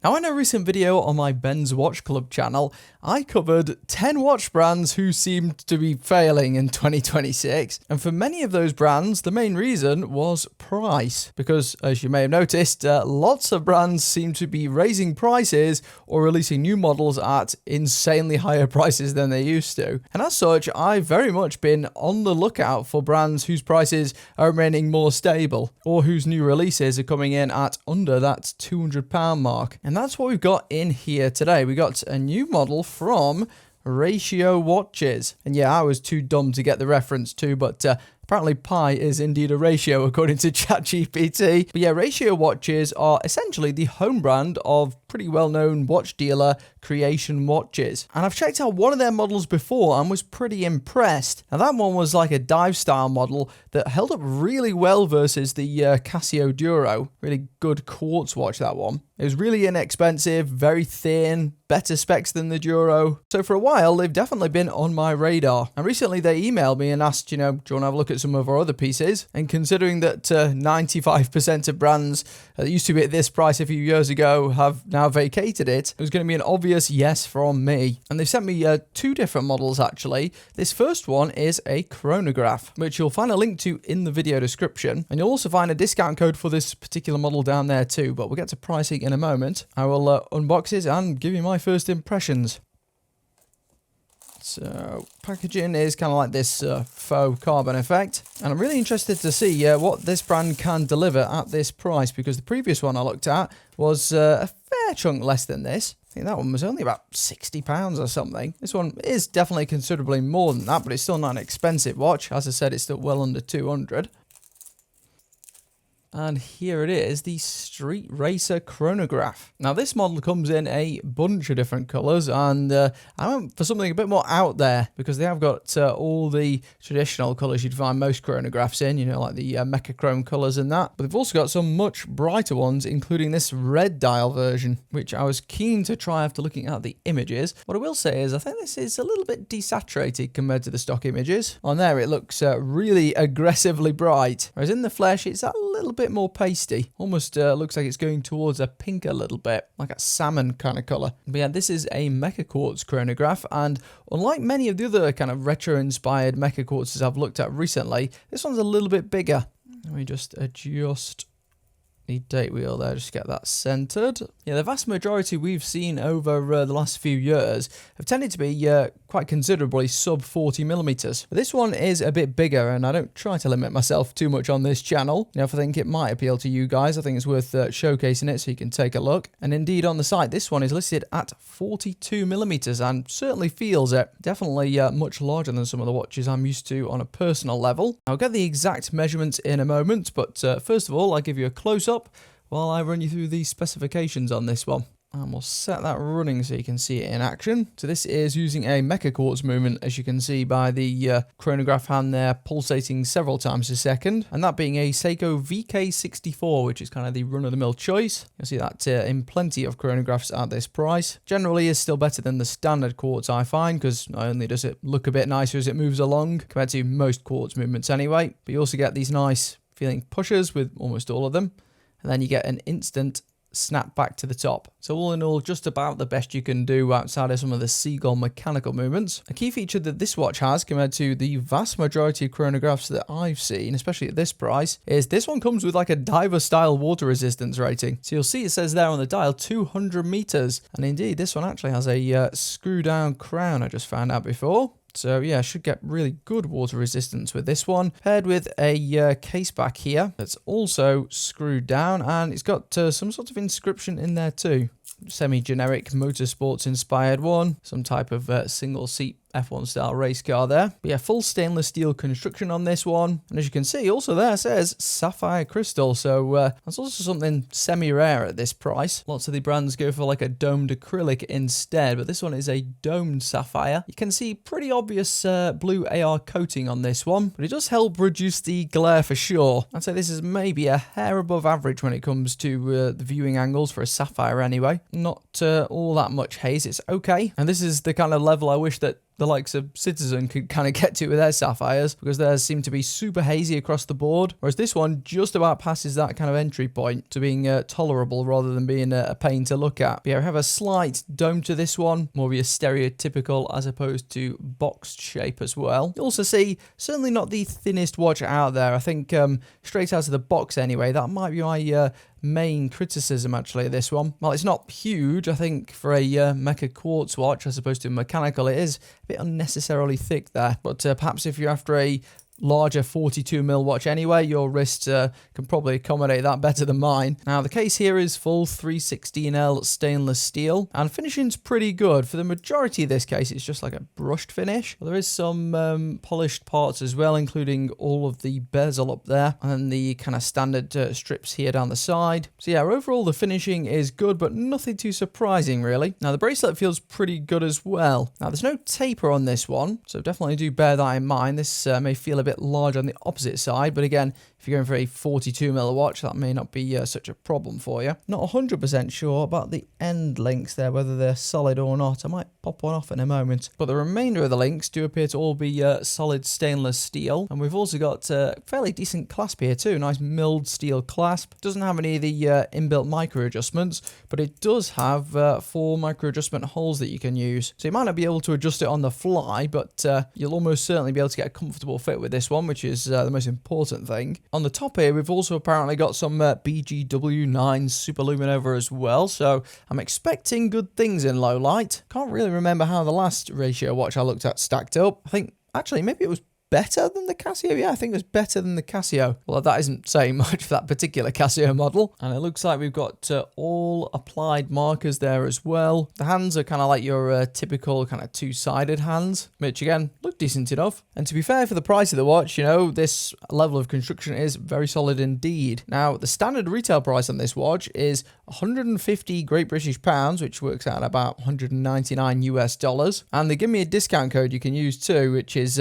Now, in a recent video on my Ben's Watch Club channel, I covered 10 watch brands who seemed to be failing in 2026. And for many of those brands, the main reason was price. Because, as you may have noticed, lots of brands seem to be raising prices or releasing new models at insanely higher prices than they used to. And as such, I've very much been on the lookout for brands whose prices are remaining more stable, or whose new releases are coming in at under that £200 mark. And that's what we've got in here today. We got a new model from Ratio Watches. And yeah, I was too dumb to get the reference to, but apparently pi is indeed a ratio according to ChatGPT. But yeah, Ratio Watches are essentially the home brand of pretty well-known watch dealer Creation Watches. And I've checked out one of their models before and was pretty impressed. Now that one was like a dive style model that held up really well versus the Casio Duro. Really good quartz watch, that one. It was really inexpensive, very thin, better specs than the Duro. So for a while, they've definitely been on my radar. And recently they emailed me and asked, do you want to have a look at some of our other pieces? And considering that 95% of brands that used to be at this price a few years ago have now vacated it, it was going to be an obvious yes from me. And they've sent me two different models actually. This first one is a chronograph, which you'll find a link to in the video description. And you'll also find a discount code for this particular model down there too, but we'll get to pricing in a moment. I will unbox it and give you my first impressions. So packaging is kind of like this faux carbon effect, and I'm really interested to see what this brand can deliver at this price, because the previous one I looked at was a fair chunk less than this. I think that one was only about £60 or something. This one is definitely considerably more than that, but it's still not an expensive watch. As I said, it's still well under 200. And here it is, the Street Racer Chronograph. Now this model comes in a bunch of different colours, and I went for something a bit more out there, because they have got all the traditional colours you'd find most chronographs in, like the Mecha Chrome colours and that. But they've also got some much brighter ones, including this red dial version, which I was keen to try after looking at the images. What I will say is I think this is a little bit desaturated compared to the stock images. On there it looks really aggressively bright, whereas in the flesh it's a little bit more pasty. Almost looks like it's going towards a pink a little bit, like a salmon kind of colour. But yeah, this is a Mecha Quartz chronograph, and unlike many of the other kind of retro-inspired Mecha Quartzes I've looked at recently, this one's a little bit bigger. Let me just adjust the date wheel there, just get that centered. Yeah, the vast majority we've seen over the last few years have tended to be quite considerably sub 40mm. But this one is a bit bigger, and I don't try to limit myself too much on this channel. If I think it might appeal to you guys, I think it's worth showcasing it so you can take a look. And indeed on the site, this one is listed at 42mm and certainly feels it. Definitely much larger than some of the watches I'm used to on a personal level. I'll get the exact measurements in a moment, but first of all, I'll give you a close-up while I run you through the specifications on this one. And we'll set that running so you can see it in action. So this is using a Mecha Quartz movement, as you can see by the chronograph hand there pulsating several times a second. And that being a Seiko VK64, which is kind of the run-of-the-mill choice. You'll see that in plenty of chronographs at this price. Generally is still better than the standard quartz, I find, because not only does it look a bit nicer as it moves along, compared to most quartz movements anyway, but you also get these nice feeling pushers with almost all of them. And then you get an instant snap back to the top. So all in all, just about the best you can do outside of some of the Seagull mechanical movements. A key feature that this watch has compared to the vast majority of chronographs that I've seen, especially at this price, is this one comes with like a diver style water resistance rating. So you'll see it says there on the dial 200 meters. And indeed, this one actually has a screw down crown, I just found out before. So yeah, should get really good water resistance with this one, paired with a case back here that's also screwed down, and it's got some sort of inscription in there too. Semi-generic motorsports inspired one, some type of single seat F1 style race car there. But yeah, full stainless steel construction on this one. And as you can see, also there says sapphire crystal. So that's also something semi-rare at this price. Lots of the brands go for like a domed acrylic instead, but this one is a domed sapphire. You can see pretty obvious blue AR coating on this one, but it does help reduce the glare for sure. I'd say this is maybe a hair above average when it comes to the viewing angles for a sapphire anyway. Not all that much haze, it's okay. And this is the kind of level I wish that the likes of Citizen could kind of get to with their sapphires, because theirs seem to be super hazy across the board, whereas this one just about passes that kind of entry point to being tolerable rather than being a pain to look at. But yeah, we have a slight dome to this one, more of a stereotypical as opposed to boxed shape as well. You also see certainly not the thinnest watch out there. I think straight out of the box anyway, that might be my main criticism actually of this one. Well, it's not huge. I think for a Mecha Quartz watch as opposed to mechanical, it is a bit unnecessarily thick there. But perhaps if you're after a larger 42mm watch anyway, your wrist can probably accommodate that better than mine. Now the case here is full 316L stainless steel, and finishing's pretty good. For the majority of this case, it's just like a brushed finish. There is some polished parts as well, including all of the bezel up there and then the kind of standard strips here down the side. So yeah, overall the finishing is good, but nothing too surprising really. Now the bracelet feels pretty good as well. Now there's no taper on this one, so definitely do bear that in mind. This may feel a bit large on the opposite side, but again, if you're going for a 42mm watch, that may not be such a problem for you. Not 100% sure about the end links there, whether they're solid or not. I might pop one off in a moment. But the remainder of the links do appear to all be solid stainless steel. And we've also got a fairly decent clasp here too. Nice milled steel clasp. Doesn't have any of the inbuilt micro adjustments, but it does have 4 micro adjustment holes that you can use. So you might not be able to adjust it on the fly, but you'll almost certainly be able to get a comfortable fit with this one, which is the most important thing. On the top here, we've also apparently got some BGW9 super luminova as well, so I'm expecting good things in low light. Can't really remember how the last ratio watch I looked at stacked up. I think, actually, maybe it was better than the Casio. Yeah, I think it was better than the Casio. Well, that isn't saying much for that particular Casio model. And it looks like we've got all applied markers there as well. The hands are kind of like your typical kind of two-sided hands, which again, look decent enough. And to be fair, for the price of the watch, you know, this level of construction is very solid indeed. Now, the standard retail price on this watch is 150 Great British pounds, which works out about 199 US dollars. And they give me a discount code you can use too, which is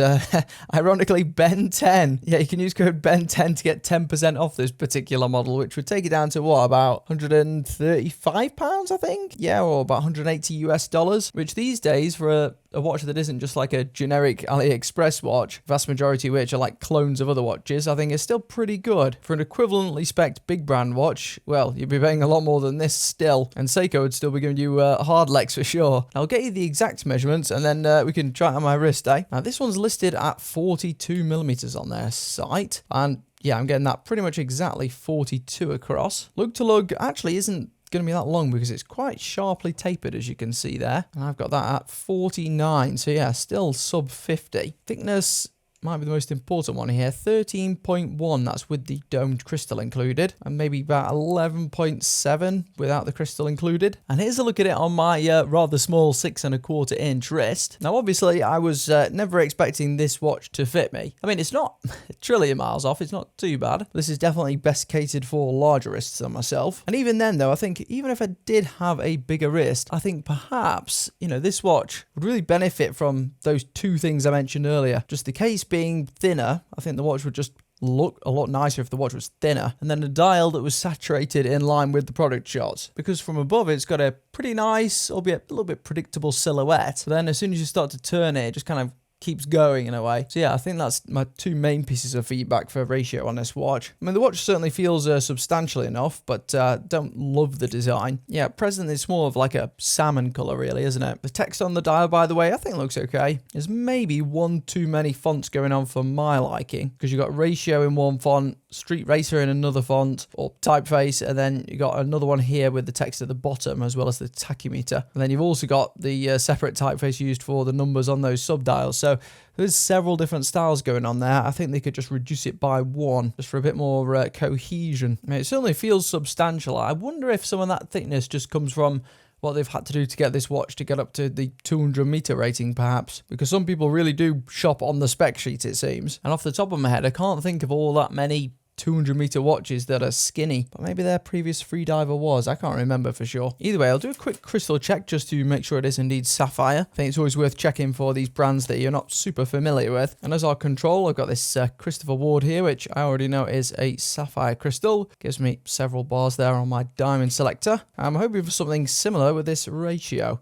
ironically Ben10. Yeah, you can use code Ben10 to get 10% off this particular model, which would take it down to what, about 135 pounds, I think? Yeah, or about 180 US dollars, which these days for a watch that isn't just like a generic AliExpress watch, vast majority of which are like clones of other watches, I think is still pretty good. For an equivalently spec'd big brand watch, well, you'd be paying a lot more than this still, and Seiko would still be giving you hard legs for sure. I'll get you the exact measurements and then we can try it on my wrist, eh? Now this one's listed at 42mm on their site, and yeah, I'm getting that pretty much exactly 42 across. Lug to lug actually isn't going to be that long because it's quite sharply tapered, as you can see there. And I've got that at 49, so yeah, still sub 50. Thickness might be the most important one here. 13.1, that's with the domed crystal included, and maybe about 11.7 without the crystal included. And here's a look at it on my rather small 6¼ inch wrist. Now obviously I was never expecting this watch to fit me. I mean, it's not a trillion miles off, it's not too bad. This is definitely best catered for larger wrists than myself. And even then though, I think even if I did have a bigger wrist, I think perhaps, you know, this watch would really benefit from those two things I mentioned earlier. Just the case being thinner, I think the watch would just look a lot nicer if the watch was thinner, and then a dial that was saturated in line with the product shots, because from above it's got a pretty nice, albeit a little bit predictable silhouette, but then as soon as you start to turn it, it just kind of keeps going in a way. So yeah, I think that's my two main pieces of feedback for ratio on this watch. I mean, the watch certainly feels substantial enough, but don't love the design. Yeah, at present it's more of like a salmon color really, isn't it? The text on the dial, by the way, I think looks okay. There's maybe one too many fonts going on for my liking, because you've got ratio in one font, Street Racer in another font, or typeface, and then you got another one here with the text at the bottom as well as the tachymeter. And then you've also got the separate typeface used for the numbers on those subdials. So there's several different styles going on there. I think they could just reduce it by one, just for a bit more cohesion. I mean, it certainly feels substantial. I wonder if some of that thickness just comes from what they've had to do to get this watch to get up to the 200-meter rating, perhaps. Because some people really do shop on the spec sheet, it seems. And off the top of my head, I can't think of all that many 200-meter watches that are skinny, but maybe their previous freediver was. I can't remember for sure. Either way, I'll do a quick crystal check just to make sure it is indeed sapphire. I think it's always worth checking for these brands that you're not super familiar with. And as our control, I've got this Christopher Ward here, which I already know is a sapphire crystal. Gives me several bars there on my diamond selector. I'm hoping for something similar with this ratio.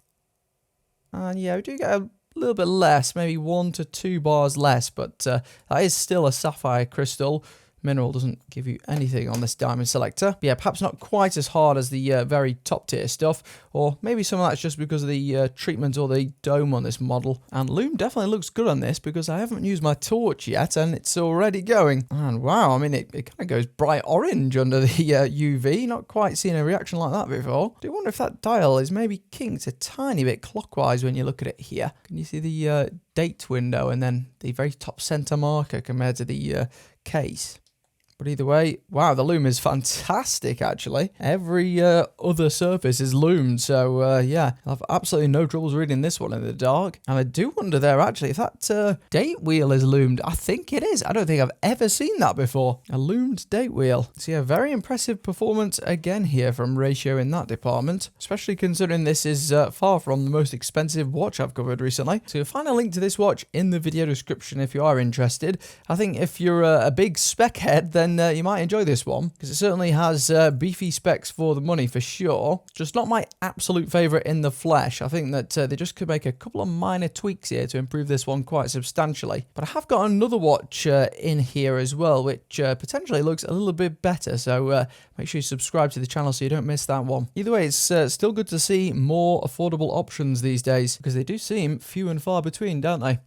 And yeah, we do get a a little bit less, maybe 1 to 2 bars less, but that is still a sapphire crystal. Mineral doesn't give you anything on this diamond selector. But yeah, perhaps not quite as hard as the very top tier stuff, or maybe some of that's just because of the treatment or the dome on this model. And Lume definitely looks good on this because I haven't used my torch yet and it's already going. And wow, I mean, it kind of goes bright orange under the UV. Not quite seen a reaction like that before. I do wonder if that dial is maybe kinked a tiny bit clockwise when you look at it here. Can you see the date window and then the very top center marker compared to the case? But either way, wow, the Lume is fantastic, actually. Every other surface is lumed, so yeah, I have absolutely no troubles reading this one in the dark. And I do wonder there, actually, if that date wheel is lumed. I think it is. I don't think I've ever seen that before. A lumed date wheel. So yeah, very impressive performance again here from Ratio in that department, especially considering this is far from the most expensive watch I've covered recently. So you'll find a link to this watch in the video description if you are interested. I think if you're a big spec head, then you might enjoy this one because it certainly has beefy specs for the money for sure. Just not my absolute favorite in the flesh. I think that they just could make a couple of minor tweaks here to improve this one quite substantially. But I have got another watch in here as well, which potentially looks a little bit better. So make sure you subscribe to the channel so you don't miss that one. Either way, it's still good to see more affordable options these days because they do seem few and far between, don't they?